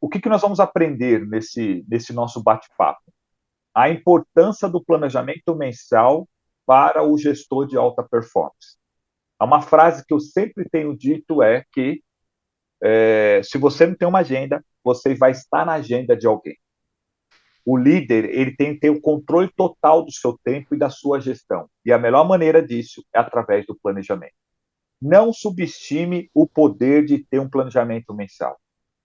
O que nós vamos aprender nesse nosso bate-papo? A importância do planejamento mensal para o gestor de alta performance. Uma frase que eu sempre tenho dito é que se você não tem uma agenda, você vai estar na agenda de alguém. O líder, ele tem que ter o controle total do seu tempo e da sua gestão. E a melhor maneira disso é através do planejamento. Não subestime o poder de ter um planejamento mensal.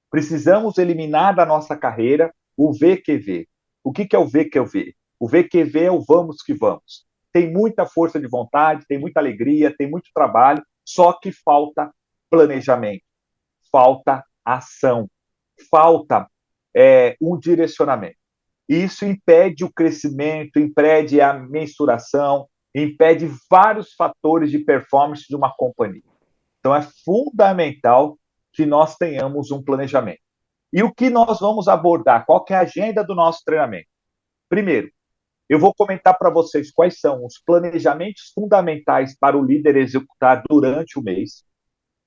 Precisamos eliminar da nossa carreira o VQV. O que é o VQV? O VQV é o vamos que vamos. Tem muita força de vontade, tem muita alegria, tem muito trabalho, só que falta planejamento, falta ação, falta um direcionamento. Isso impede o crescimento, impede a mensuração, impede vários fatores de performance de uma companhia. Então, é fundamental que nós tenhamos um planejamento. E o que nós vamos abordar? Qual que é a agenda do nosso treinamento? Primeiro, eu vou comentar para vocês quais são os planejamentos fundamentais para o líder executar durante o mês.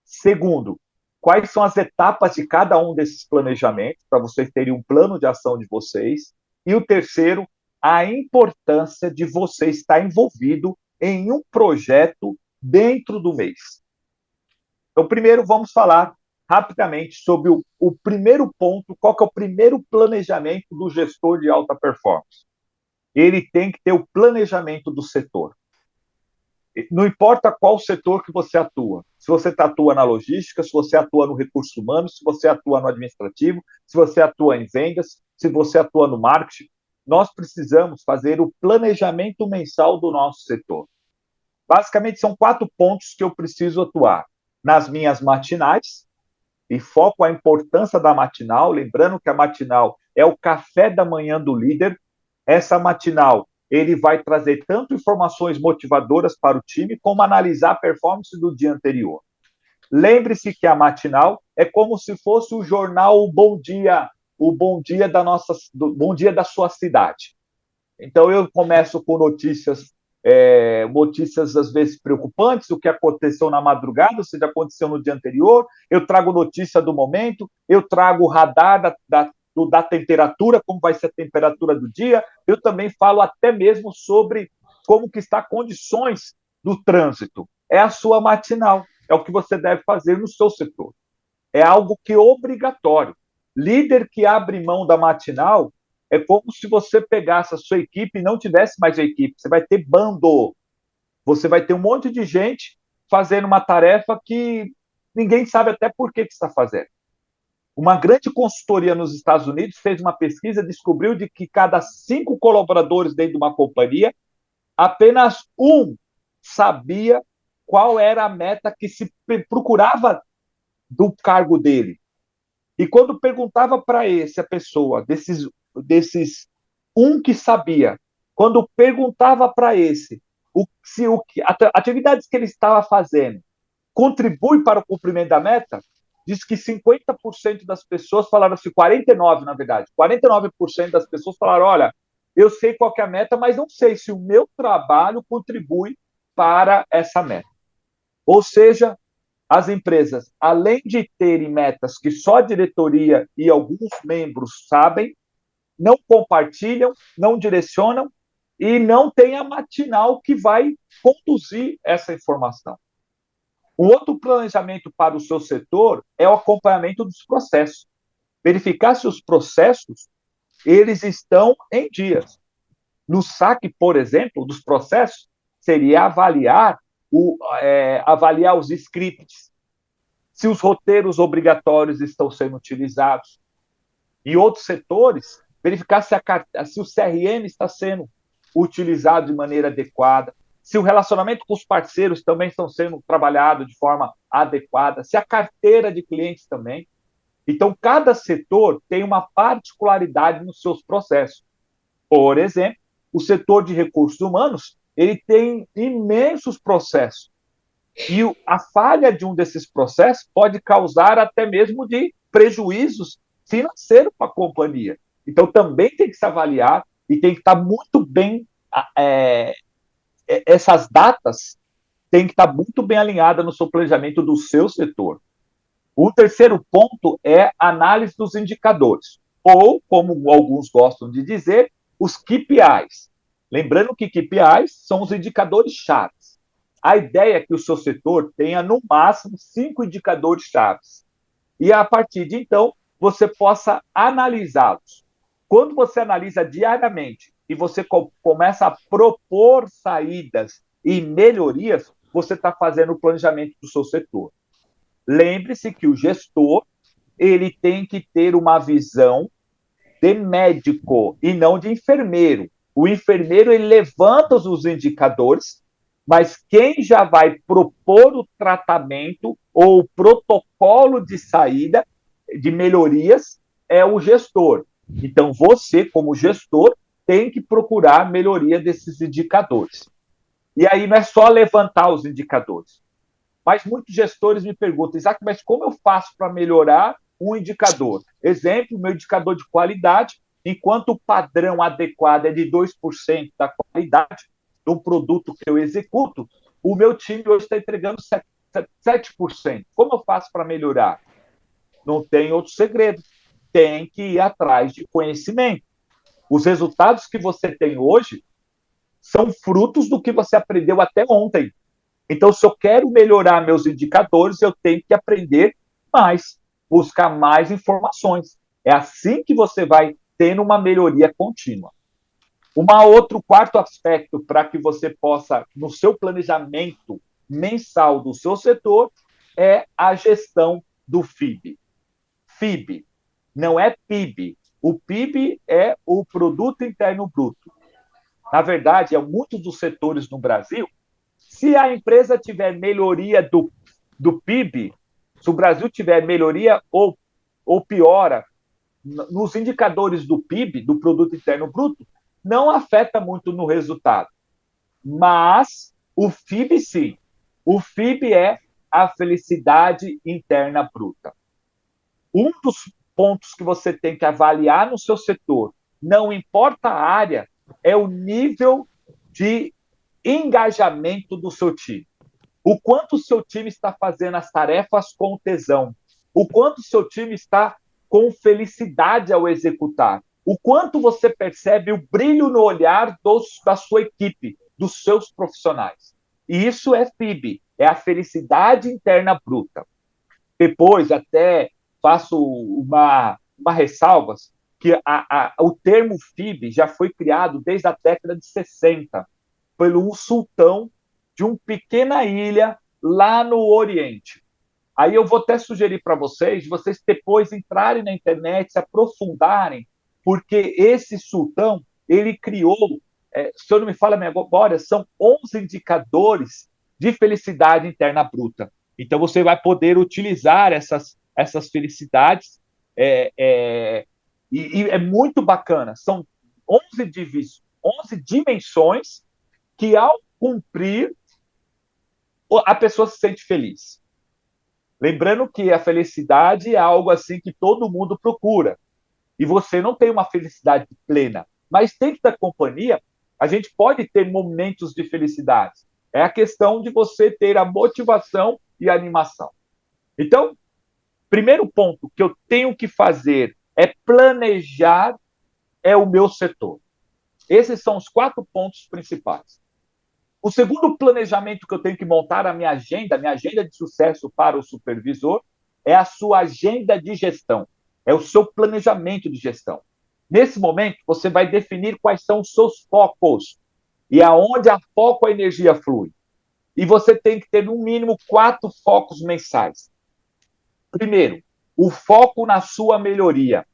Segundo, quais são as etapas de cada um desses planejamentos, para vocês terem um plano de ação de vocês. E o terceiro, a importância de você estar envolvido em um projeto dentro do mês. Então, primeiro, vamos falar rapidamente sobre o primeiro ponto, qual que é o primeiro planejamento do gestor de alta performance. Ele tem que ter o planejamento do setor. Não importa qual setor que você atua. Se você atua na logística, se você atua no recurso humano, se você atua no administrativo, se você atua em vendas, se você atua no marketing, nós precisamos fazer o planejamento mensal do nosso setor. Basicamente, são 4 pontos que eu preciso atuar. Nas minhas matinais, e foco a importância da matinal, lembrando que a matinal é o café da manhã do líder. Essa matinal, ele vai trazer tanto informações motivadoras para o time, como analisar a performance do dia anterior. Lembre-se que a matinal é como se fosse o jornal o Bom Dia Bom Dia da sua cidade. Então eu começo com notícias às vezes preocupantes, o que aconteceu na madrugada, o que aconteceu no dia anterior, eu trago notícia do momento, eu trago o radar da temperatura, como vai ser a temperatura do dia, eu também falo até mesmo sobre como que está condições do trânsito. É a sua matinal, é o que você deve fazer no seu setor. É algo que é obrigatório. Líder que abre mão da matinal é como se você pegasse a sua equipe e não tivesse mais a equipe. Você vai ter bando. Você vai ter um monte de gente fazendo uma tarefa que ninguém sabe até por que está fazendo. Uma grande consultoria nos Estados Unidos fez uma pesquisa e descobriu de que cada 5 colaboradores dentro de uma companhia, apenas um sabia qual era a meta que se procurava do cargo dele. E quando perguntava para a pessoa, desses um que sabia, quando perguntava para se atividades que ele estava fazendo contribui para o cumprimento da meta, diz que 50% das pessoas falaram assim, 49% na verdade, 49% das pessoas falaram, olha, eu sei qual é a meta, mas não sei se o meu trabalho contribui para essa meta. Ou seja, as empresas, além de terem metas que só a diretoria e alguns membros sabem, não compartilham, não direcionam e não tem a matinal que vai conduzir essa informação. Um outro planejamento para o seu setor é o acompanhamento dos processos. Verificar se os processos eles estão em dias. No saque, por exemplo, dos processos, seria avaliar os scripts, se os roteiros obrigatórios estão sendo utilizados. Em outros setores, verificar se o CRM está sendo utilizado de maneira adequada, se o relacionamento com os parceiros também estão sendo trabalhado de forma adequada, se a carteira de clientes também. Então, cada setor tem uma particularidade nos seus processos. Por exemplo, o setor de recursos humanos, ele tem imensos processos. E a falha de um desses processos pode causar até mesmo de prejuízos financeiros para a companhia. Então, também tem que se avaliar e tem que estar muito bem essas datas têm que estar muito bem alinhadas no seu planejamento do seu setor. O terceiro ponto é análise dos indicadores, ou, como alguns gostam de dizer, os KPIs. Lembrando que KPIs são os indicadores-chave. A ideia é que o seu setor tenha, no máximo, 5 indicadores-chave. E, a partir de então, você possa analisá-los. Quando você analisa diariamente e você começa a propor saídas e melhorias, você está fazendo o planejamento do seu setor. Lembre-se que o gestor ele tem que ter uma visão de médico e não de enfermeiro. O enfermeiro ele levanta os indicadores, mas quem já vai propor o tratamento ou o protocolo de saída, de melhorias, é o gestor. Então, você, como gestor, tem que procurar a melhoria desses indicadores. E aí não é só levantar os indicadores. Mas muitos gestores me perguntam, Isaac, mas como eu faço para melhorar um indicador? Exemplo, meu indicador de qualidade, enquanto o padrão adequado é de 2% da qualidade do produto que eu executo, o meu time hoje está entregando 7%. Como eu faço para melhorar? Não tem outro segredo. Tem que ir atrás de conhecimento. Os resultados que você tem hoje são frutos do que você aprendeu até ontem. Então, se eu quero melhorar meus indicadores, eu tenho que aprender mais, buscar mais informações. É assim que você vai tendo uma melhoria contínua. Outro quarto aspecto para que você possa, no seu planejamento mensal do seu setor, é a gestão do FIB. FIB não é PIB. O PIB é o Produto Interno Bruto. Na verdade, muitos dos setores no Brasil, se a empresa tiver melhoria do PIB, se o Brasil tiver melhoria ou piora nos indicadores do PIB, do Produto Interno Bruto, não afeta muito no resultado. Mas o FIB, sim. O FIB é a felicidade interna bruta. Um dos pontos que você tem que avaliar no seu setor, não importa a área, é o nível de engajamento do seu time. O quanto o seu time está fazendo as tarefas com tesão. O quanto o seu time está com felicidade ao executar. O quanto você percebe o brilho no olhar da sua equipe, dos seus profissionais. E isso é FIB, é a felicidade interna bruta. Depois, até faço uma ressalva, que o termo FIB já foi criado desde a década de 60, pelo sultão de uma pequena ilha lá no Oriente. Aí eu vou até sugerir para vocês depois entrarem na internet, se aprofundarem, porque esse sultão, ele criou, se eu não me falo a minha memória, são 11 indicadores de felicidade interna bruta. Então você vai poder utilizar essas felicidades, e é muito bacana. São 11 dimensões que, ao cumprir, a pessoa se sente feliz. Lembrando que a felicidade é algo assim que todo mundo procura. E você não tem uma felicidade plena. Mas dentro da companhia, a gente pode ter momentos de felicidade. É a questão de você ter a motivação e a animação. Então, primeiro ponto que eu tenho que fazer é planejar o meu setor. Esses são os 4 pontos principais. O segundo planejamento que eu tenho que montar a minha agenda de sucesso para o supervisor, é a sua agenda de gestão. É o seu planejamento de gestão. Nesse momento, você vai definir quais são os seus focos e aonde a foco a energia flui. E você tem que ter, no mínimo, 4 focos mensais. Primeiro, o foco na sua melhoria,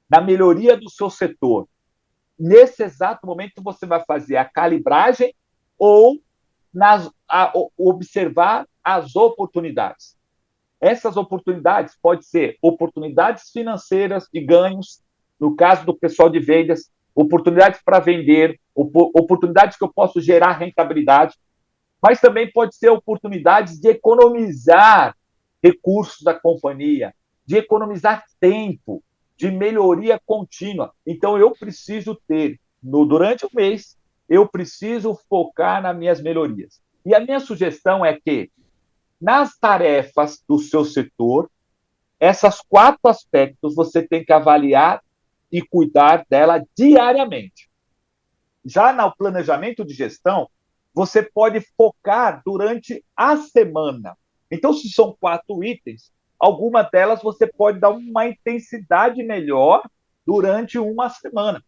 na melhoria do seu setor. Nesse exato momento, você vai fazer a calibragem ou observar as oportunidades. Essas oportunidades podem ser oportunidades financeiras de ganhos, no caso do pessoal de vendas, oportunidades para vender, oportunidades que eu posso gerar rentabilidade, mas também pode ser oportunidades de economizar recursos da companhia, de economizar tempo, de melhoria contínua. Então, eu preciso ter, durante o mês, eu preciso focar nas minhas melhorias. E a minha sugestão é que, nas tarefas do seu setor, Essas 4 aspectos você tem que avaliar e cuidar dela diariamente. Já no planejamento de gestão, você pode focar durante a semana. Então, se são 4 itens, alguma delas você pode dar uma intensidade melhor durante uma semana.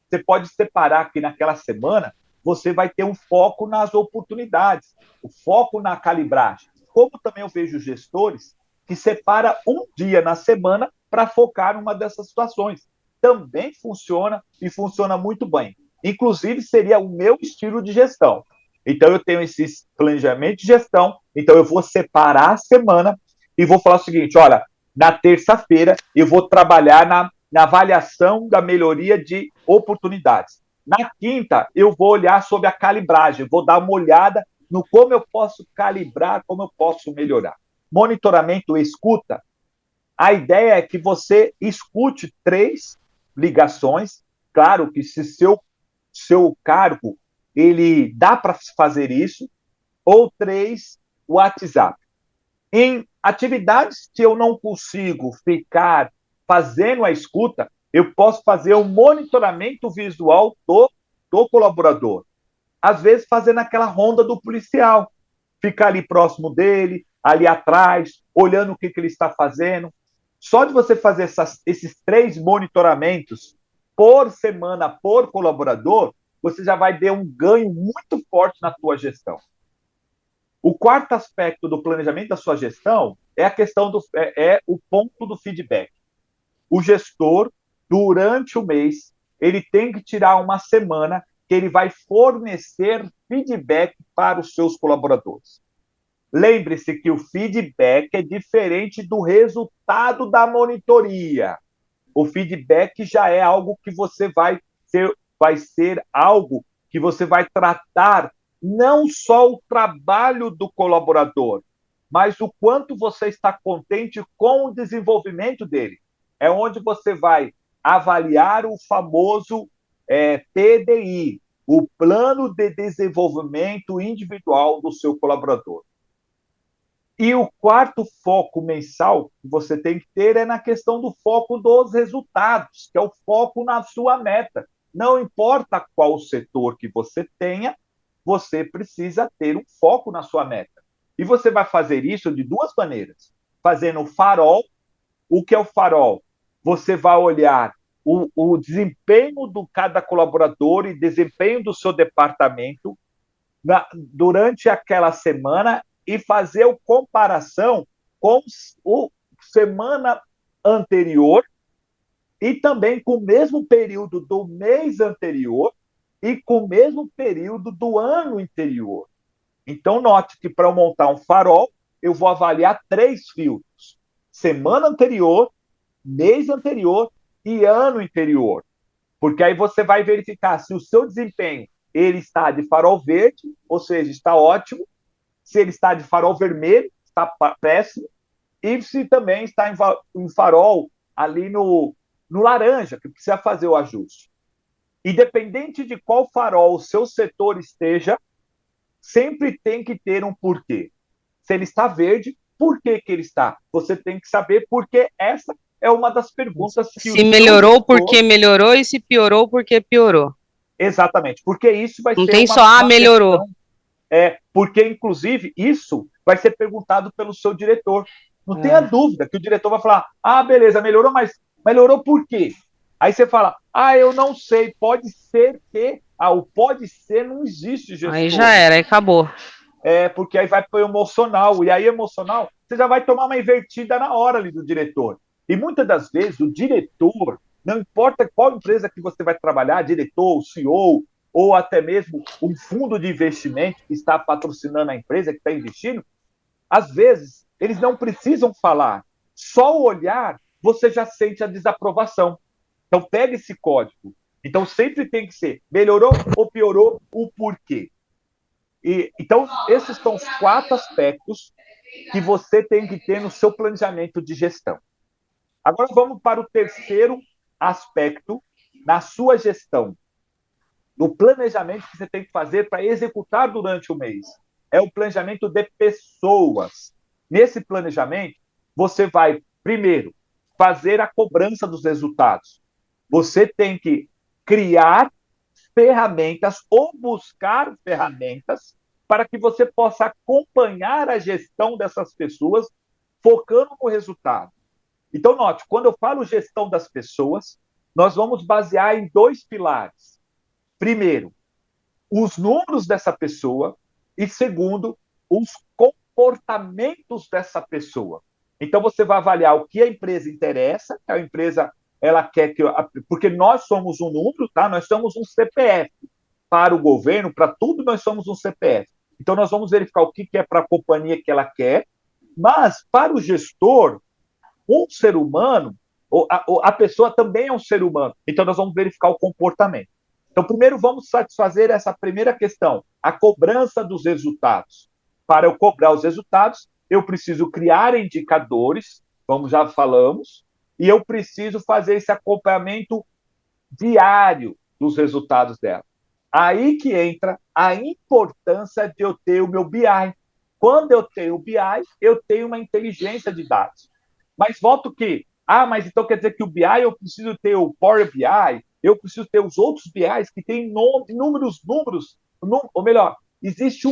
Você pode separar que naquela semana você vai ter um foco nas oportunidades, o foco na calibragem. Como também eu vejo gestores que separa um dia na semana para focar numa dessas situações. Também funciona e funciona muito bem. Inclusive, seria o meu estilo de gestão. Então, eu tenho esse planejamento de gestão, então eu vou separar a semana e vou falar o seguinte: olha, na terça-feira eu vou trabalhar na avaliação da melhoria de oportunidades. Na quinta, eu vou olhar sobre a calibragem, vou dar uma olhada no como eu posso calibrar, como eu posso melhorar. Monitoramento e escuta, a ideia é que você escute 3 ligações. Claro que se seu cargo ele dá para fazer isso, ou 3 WhatsApp. Em atividades que eu não consigo ficar fazendo a escuta, eu posso fazer o monitoramento visual do colaborador. Às vezes, fazendo aquela ronda do policial. Ficar ali próximo dele, ali atrás, olhando o que ele está fazendo. Só de você fazer esses 3 monitoramentos por semana, por colaborador, você já vai ter um ganho muito forte na sua gestão. O quarto aspecto do planejamento da sua gestão é a questão o ponto do feedback. O gestor, durante o mês, ele tem que tirar uma semana que ele vai fornecer feedback para os seus colaboradores. Lembre-se que o feedback é diferente do resultado da monitoria. O feedback já é algo que vai ser algo que você vai tratar não só o trabalho do colaborador, mas o quanto você está contente com o desenvolvimento dele. É onde você vai avaliar o famoso PDI, o Plano de Desenvolvimento Individual do seu colaborador. E o quarto foco mensal que você tem que ter é na questão do foco dos resultados, que é o foco na sua meta. Não importa qual setor que você tenha, você precisa ter um foco na sua meta. E você vai fazer isso de 2 maneiras. Fazendo o farol. O que é o farol? Você vai olhar o desempenho de cada colaborador e desempenho do seu departamento durante aquela semana e fazer a comparação com a semana anterior e também com o mesmo período do mês anterior e com o mesmo período do ano anterior. Então, note que para eu montar um farol, eu vou avaliar 3 filtros: semana anterior, mês anterior e ano anterior. Porque aí você vai verificar se o seu desempenho ele está de farol verde, ou seja, está ótimo, se ele está de farol vermelho, está péssimo, e se também está em farol ali no laranja, que precisa fazer o ajuste. Independente de qual farol o seu setor esteja, sempre tem que ter um porquê. Se ele está verde, por que ele está? Você tem que saber, porque essa é uma das perguntas que se melhorou, por que melhorou, e se piorou, por que piorou. Exatamente, porque isso vai Não ser tem só, melhorou. questão, porque, inclusive, isso vai ser perguntado pelo seu diretor. Não tenha dúvida que o diretor vai falar: ah, beleza, melhorou, mas melhorou por quê? Aí você fala: ah, eu não sei, pode ser que... o pode ser não existe, gestor. Aí já era, aí acabou. Porque aí vai para o emocional, e aí emocional, você já vai tomar uma invertida na hora ali do diretor. E muitas das vezes o diretor, não importa qual empresa que você vai trabalhar, diretor, o CEO, ou até mesmo um fundo de investimento que está patrocinando a empresa, que está investindo, às vezes eles não precisam falar. Só o olhar, você já sente a desaprovação. Então, pega esse código. Então, sempre tem que ser melhorou ou piorou, o porquê. Então, esses são os 4 aspectos que você tem que ter no seu planejamento de gestão. Agora, vamos para o terceiro aspecto na sua gestão, do planejamento que você tem que fazer para executar durante o mês. É o planejamento de pessoas. Nesse planejamento, você vai Primeiro, fazer a cobrança dos resultados. Você tem que criar ferramentas ou buscar ferramentas para que você possa acompanhar a gestão dessas pessoas focando no resultado. Então, note, quando eu falo gestão das pessoas, nós vamos basear em dois pilares. Primeiro, os números dessa pessoa e, segundo, os comportamentos dessa pessoa. Então, você vai avaliar o que a empresa interessa, que a empresa ela quer que... Porque nós somos um número, tá? Nós somos um CPF. Para o governo, para tudo, nós somos um CPF. Então, nós vamos verificar o que é para a companhia que ela quer, mas para o gestor, um ser humano, a pessoa também é um ser humano. Então, nós vamos verificar o comportamento. Então, primeiro, vamos satisfazer essa primeira questão, a cobrança dos resultados. Para eu cobrar os resultados, eu preciso criar indicadores, como já falamos, e eu preciso fazer esse acompanhamento diário dos resultados dela. Aí que entra a importância de eu ter o meu BI. Quando eu tenho o BI, eu tenho uma inteligência de dados. Mas volto que, mas então quer dizer que o BI eu preciso ter o Power BI, eu preciso ter os outros BIs que têm inúmeros números, ou melhor, existe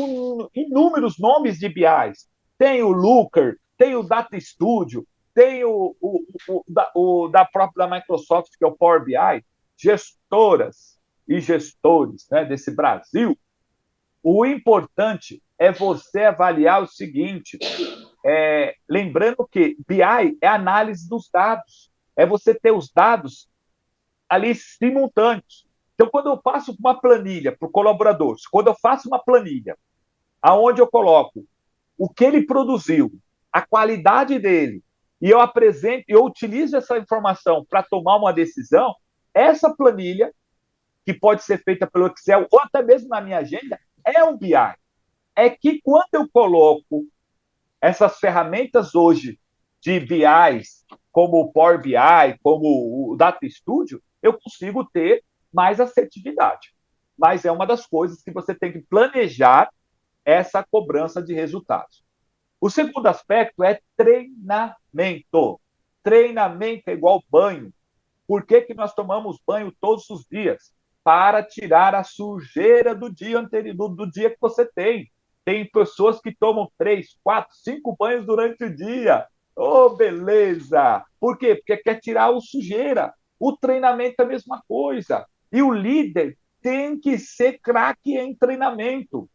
inúmeros nomes de BIs. Tem o Looker, tem o Data Studio, tem o da própria da Microsoft, que é o Power BI, gestoras e gestores, né, desse Brasil. O importante é você avaliar o seguinte, lembrando que BI é análise dos dados, é você ter os dados ali simultâneos. Então, quando eu faço uma planilha para o colaborador, quando eu faço uma planilha aonde eu coloco o que ele produziu, a qualidade dele, e eu apresento, eu utilizo essa informação para tomar uma decisão, essa planilha, que pode ser feita pelo Excel ou até mesmo na minha agenda, é um BI. É que quando eu coloco essas ferramentas hoje de BIs, como o Power BI, como o Data Studio, eu consigo ter mais assertividade. Mas é uma das coisas que você tem que planejar essa cobrança de resultados. O segundo aspecto é treinamento. Treinamento é igual banho. Por que nós tomamos banho todos os dias? Para tirar a sujeira do dia anterior, do dia que você tem. Tem pessoas que tomam 3, 4, 5 banhos durante o dia. Oh, beleza! Por quê? Porque quer tirar a sujeira. O treinamento é a mesma coisa. E o líder tem que ser craque em treinamento.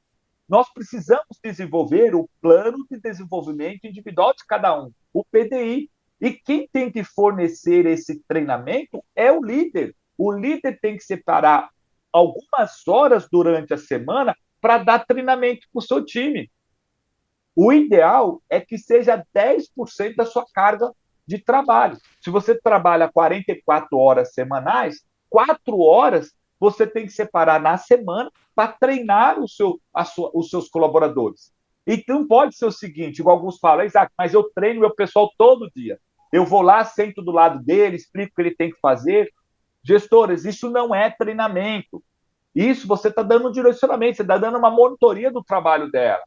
Nós precisamos desenvolver o plano de desenvolvimento individual de cada um, o PDI. E quem tem que fornecer esse treinamento é o líder. O líder tem que separar algumas horas durante a semana para dar treinamento para o seu time. O ideal é que seja 10% da sua carga de trabalho. Se você trabalha 44 horas semanais, 4 horas você tem que separar na semana para treinar os seus colaboradores. E não pode ser o seguinte, igual alguns falam, Isaac, mas eu treino meu pessoal todo dia. Eu vou lá, sento do lado dele, explico o que ele tem que fazer. Gestores, isso não é treinamento. Isso você está dando um direcionamento, você está dando uma monitoria do trabalho dela.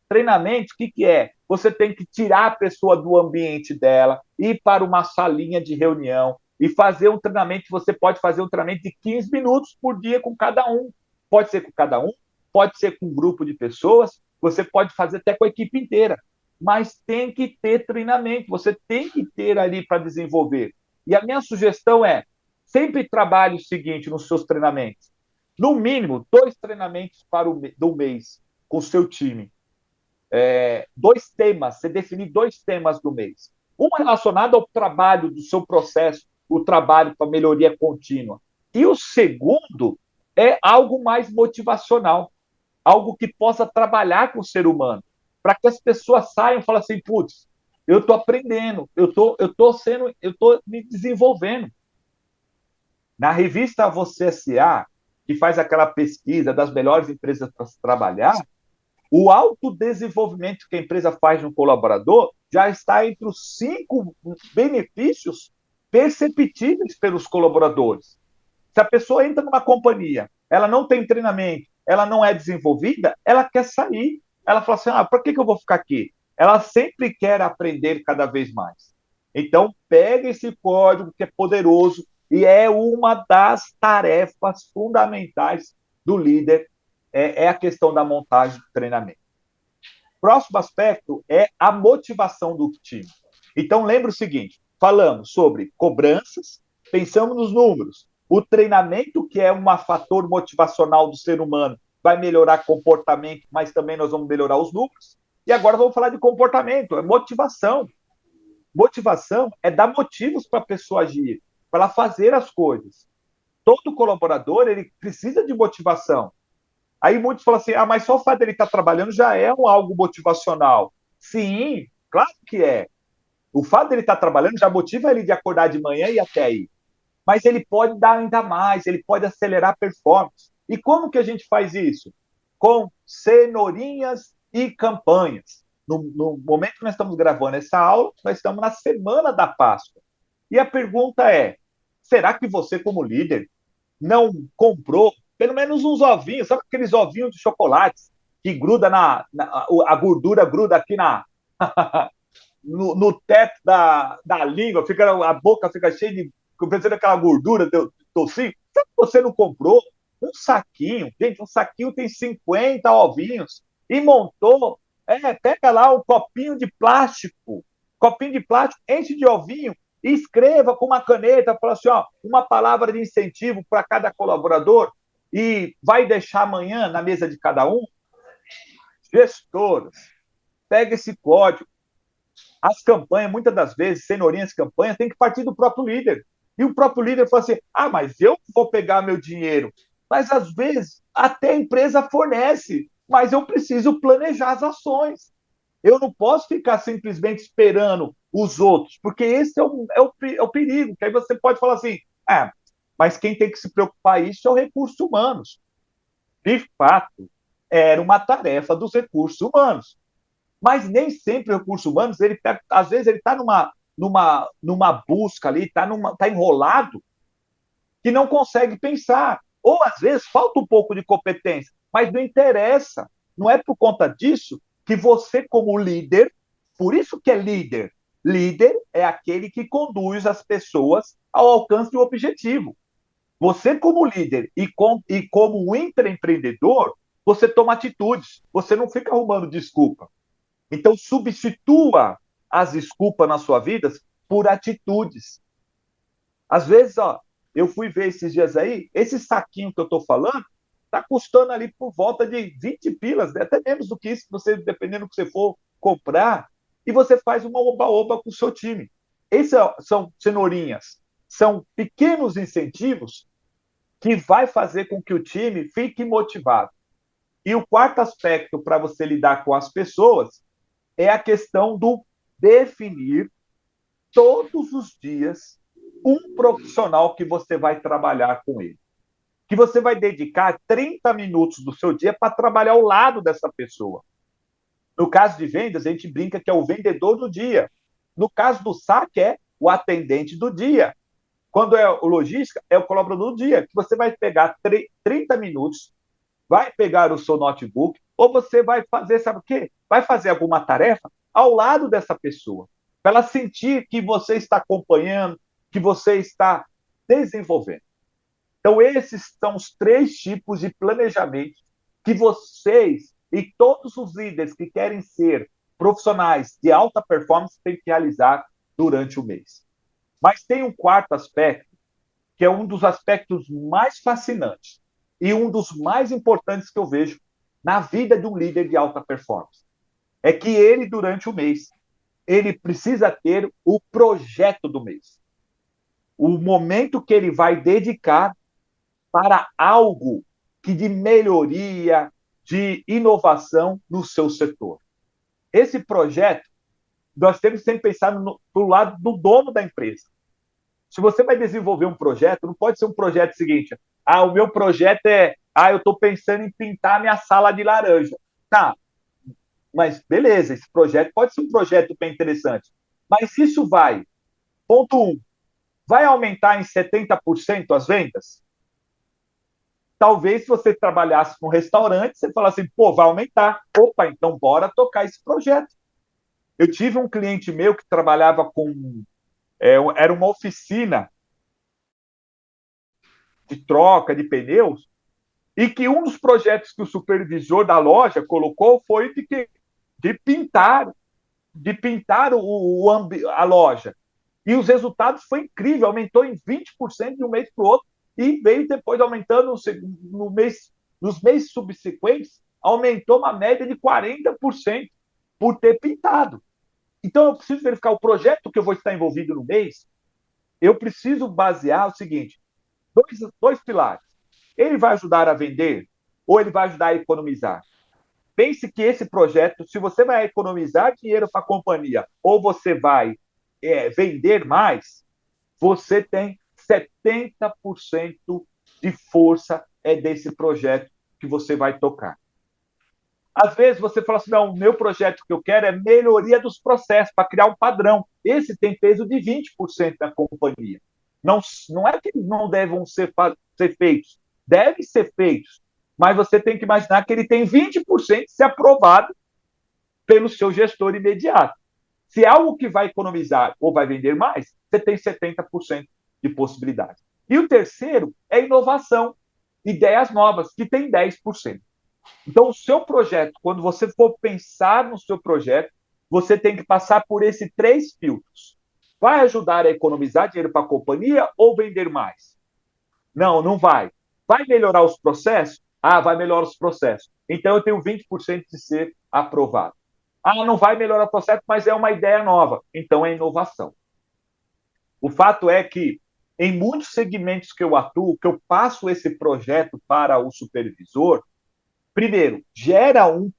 Treinamento, o que é? Você tem que tirar a pessoa do ambiente dela, ir para uma salinha de reunião e fazer um treinamento. Você pode fazer um treinamento de 15 minutos por dia com cada um. Pode ser com cada um, pode ser com um grupo de pessoas, você pode fazer até com a equipe inteira. Mas tem que ter treinamento, você tem que ter ali para desenvolver. E a minha sugestão é, sempre trabalhe o seguinte nos seus treinamentos. No mínimo, 2 treinamentos do mês com o seu time. 2 temas, você definir 2 temas do mês. Um relacionado ao trabalho do seu processo, o trabalho para melhoria contínua. E o segundo é algo mais motivacional, algo que possa trabalhar com o ser humano, para que as pessoas saiam e falem assim, putz, eu estou aprendendo, eu estou me desenvolvendo. Na revista Você S.A., que faz aquela pesquisa das melhores empresas para se trabalhar, o autodesenvolvimento que a empresa faz no colaborador já está entre os 5 benefícios perceptíveis pelos colaboradores. Se a pessoa entra numa companhia, ela não tem treinamento, ela não é desenvolvida, ela quer sair. Ela fala assim, para que eu vou ficar aqui? Ela sempre quer aprender cada vez mais. Então, pega esse código que é poderoso e é uma das tarefas fundamentais do líder, é a questão da montagem do treinamento. Próximo aspecto é a motivação do time. Então, lembre o seguinte, falamos sobre cobranças, pensamos nos números. O treinamento, que é um fator motivacional do ser humano, vai melhorar comportamento, mas também nós vamos melhorar os números. E agora vamos falar de comportamento, é motivação. Motivação é dar motivos para a pessoa agir, para ela fazer as coisas. Todo colaborador, ele precisa de motivação. Aí muitos falam assim, mas só o fato dele estar trabalhando já é algo motivacional. Sim, claro que é. O fato dele estar trabalhando já motiva ele de acordar de manhã e até aí. Mas ele pode dar ainda mais, ele pode acelerar a performance. E como que a gente faz isso? Com cenourinhas e campanhas. No momento que nós estamos gravando essa aula, nós estamos na semana da Páscoa. E a pergunta é, será que você, como líder, não comprou pelo menos uns ovinhos, sabe aqueles ovinhos de chocolate que gruda a gordura gruda aqui no teto da língua, a boca fica cheia de, parecendo aquela gordura do tocinho. Sabe que você não comprou um saquinho? Gente, um saquinho tem 50 ovinhos e montou, pega lá um copinho de plástico, enche de ovinho e escreva com uma caneta, fala assim, ó, uma palavra de incentivo para cada colaborador e vai deixar amanhã na mesa de cada um. Gestores, pega esse código. As campanhas, muitas das vezes, cenourinhas campanhas, tem que partir do próprio líder. E o próprio líder fala assim, mas eu vou pegar meu dinheiro. Mas, às vezes, até a empresa fornece, mas eu preciso planejar as ações. Eu não posso ficar simplesmente esperando os outros, porque esse é o perigo, que aí você pode falar assim, mas quem tem que se preocupar isso é o recursos humanos. De fato, era uma tarefa dos recursos humanos. Mas nem sempre o recurso humano, às vezes ele está numa busca ali, está enrolado, que não consegue pensar. Ou às vezes falta um pouco de competência, mas não interessa. Não é por conta disso que você, como líder, por isso que é líder. Líder é aquele que conduz as pessoas ao alcance do objetivo. Você, como líder e como intraempreendedor, você toma atitudes, você não fica arrumando desculpa. Então, substitua as desculpas na sua vida por atitudes. Às vezes, eu fui ver esses dias aí, esse saquinho que eu estou falando, está custando ali por volta de 20 pilas, né? Até menos do que isso, dependendo do que você for comprar, e você faz uma oba-oba com o seu time. Esses são cenourinhas, são pequenos incentivos que vai fazer com que o time fique motivado. E o quarto aspecto para você lidar com as pessoas é a questão do definir todos os dias um profissional que você vai trabalhar com ele. Que você vai dedicar 30 minutos do seu dia para trabalhar ao lado dessa pessoa. No caso de vendas, a gente brinca que é o vendedor do dia. No caso do saque, é o atendente do dia. Quando é o logística, é o colaborador do dia, que você vai pegar 30 minutos, vai pegar o seu notebook, ou você vai fazer, sabe o quê? Vai fazer alguma tarefa ao lado dessa pessoa, para ela sentir que você está acompanhando, que você está desenvolvendo. Então, esses são os 3 tipos de planejamento que vocês e todos os líderes que querem ser profissionais de alta performance têm que realizar durante o mês. Mas tem um quarto aspecto, que é um dos aspectos mais fascinantes e um dos mais importantes que eu vejo na vida de um líder de alta performance. É que ele, durante o mês, ele precisa ter o projeto do mês. O momento que ele vai dedicar para algo que de melhoria, de inovação no seu setor. Esse projeto, nós temos sempre pensado do lado do dono da empresa. Se você vai desenvolver um projeto, não pode ser um projeto seguinte, o meu projeto eu estou pensando em pintar minha sala de laranja. Tá, mas beleza, esse projeto pode ser um projeto bem interessante. Mas isso ponto 1, vai aumentar em 70% as vendas? Talvez se você trabalhasse no restaurante, você falasse assim, vai aumentar. Opa, então bora tocar esse projeto. Eu tive um cliente meu que trabalhava com era uma oficina de troca de pneus, e que um dos projetos que o supervisor da loja colocou foi de pintar, a loja. E os resultados foi incrível, aumentou em 20% de um mês para o outro, e veio depois aumentando nos meses subsequentes, aumentou uma média de 40% por ter pintado. Então, eu preciso verificar o projeto que eu vou estar envolvido no mês, eu preciso basear o seguinte, dois pilares. Ele vai ajudar a vender ou ele vai ajudar a economizar? Pense que esse projeto, se você vai economizar dinheiro para a companhia ou você vai vender mais, você tem 70% de força desse projeto que você vai tocar. Às vezes você fala assim, não, o meu projeto que eu quero é melhoria dos processos, para criar um padrão. Esse tem peso de 20% da companhia. Não, não é que eles não devem ser feitos, devem ser feitos, mas você tem que imaginar que ele tem 20% de ser aprovado pelo seu gestor imediato. Se é algo que vai economizar ou vai vender mais, você tem 70% de possibilidade. E o terceiro é inovação, ideias novas, que tem 10%. Então, o seu projeto, quando você for pensar no seu projeto, você tem que passar por esses 3 filtros. Vai ajudar a economizar dinheiro para a companhia ou vender mais? Não, não vai. Vai melhorar os processos? Ah, vai melhorar os processos. Então, eu tenho 20% de ser aprovado. Ah, não vai melhorar o processo, mas é uma ideia nova. Então, é inovação. O fato é que, em muitos segmentos que eu atuo, que eu passo esse projeto para o supervisor, primeiro, gera um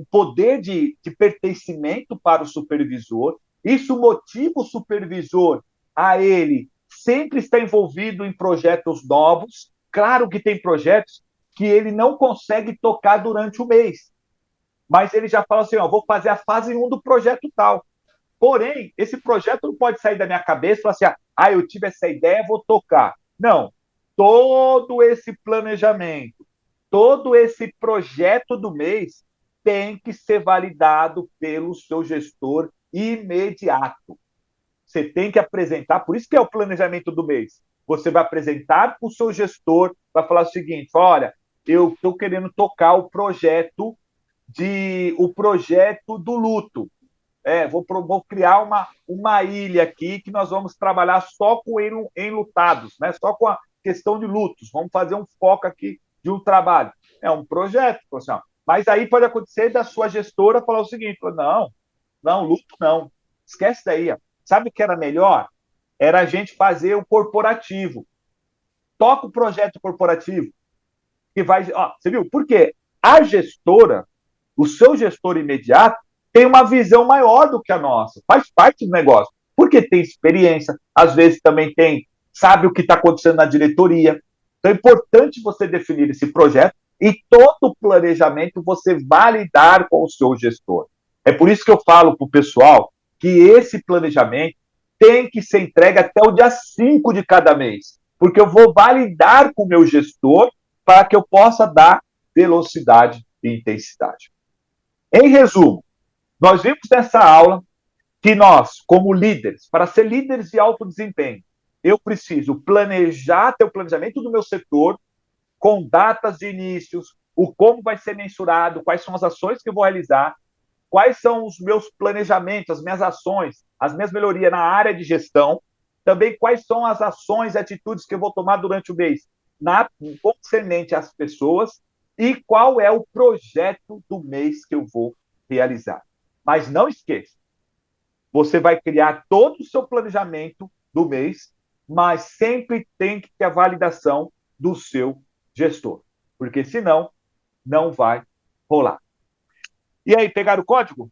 poder de pertencimento para o supervisor, isso motiva o supervisor a ele sempre estar envolvido em projetos novos. Claro que tem projetos que ele não consegue tocar durante o mês, mas ele já fala assim, ó, vou fazer a fase 1 do projeto tal. Porém, esse projeto não pode sair da minha cabeça e falar assim, ah, eu tive essa ideia, vou tocar. Não, todo esse planejamento, todo esse projeto do mês tem que ser validado pelo seu gestor imediato. Você tem que apresentar, por isso que é o planejamento do mês. Você vai apresentar para o seu gestor, vai falar o seguinte, olha, eu estou querendo tocar o projeto do luto. Vou criar uma ilha aqui que nós vamos trabalhar só com enlutados, né? Só com a questão de lutos. Vamos fazer um foco aqui de um trabalho. É um projeto, profissional. Mas aí pode acontecer da sua gestora falar o seguinte: não, não, luto não. Esquece daí. Ó. Sabe o que era melhor? Era a gente fazer o corporativo. Toca o projeto corporativo. Que vai. Ó, você viu? Por quê? A gestora, o seu gestor imediato, tem uma visão maior do que a nossa. Faz parte do negócio. Porque tem experiência, às vezes também sabe o que está acontecendo na diretoria. Então é importante você definir esse projeto e todo o planejamento você validar com o seu gestor. É por isso que eu falo para o pessoal que esse planejamento tem que ser entregue até o dia 5 de cada mês, porque eu vou validar com o meu gestor para que eu possa dar velocidade e intensidade. Em resumo, nós vimos nessa aula que nós, como líderes, para ser líderes de alto desempenho, eu preciso ter o planejamento do meu setor com datas de inícios, o como vai ser mensurado, quais são as ações que eu vou realizar, quais são os meus planejamentos, as minhas ações, as minhas melhorias na área de gestão, também quais são as ações e atitudes que eu vou tomar durante o mês concernente às pessoas e qual é o projeto do mês que eu vou realizar. Mas não esqueça, você vai criar todo o seu planejamento do mês, mas sempre tem que ter a validação do seu gestor, porque senão não vai rolar. E aí, pegaram o código?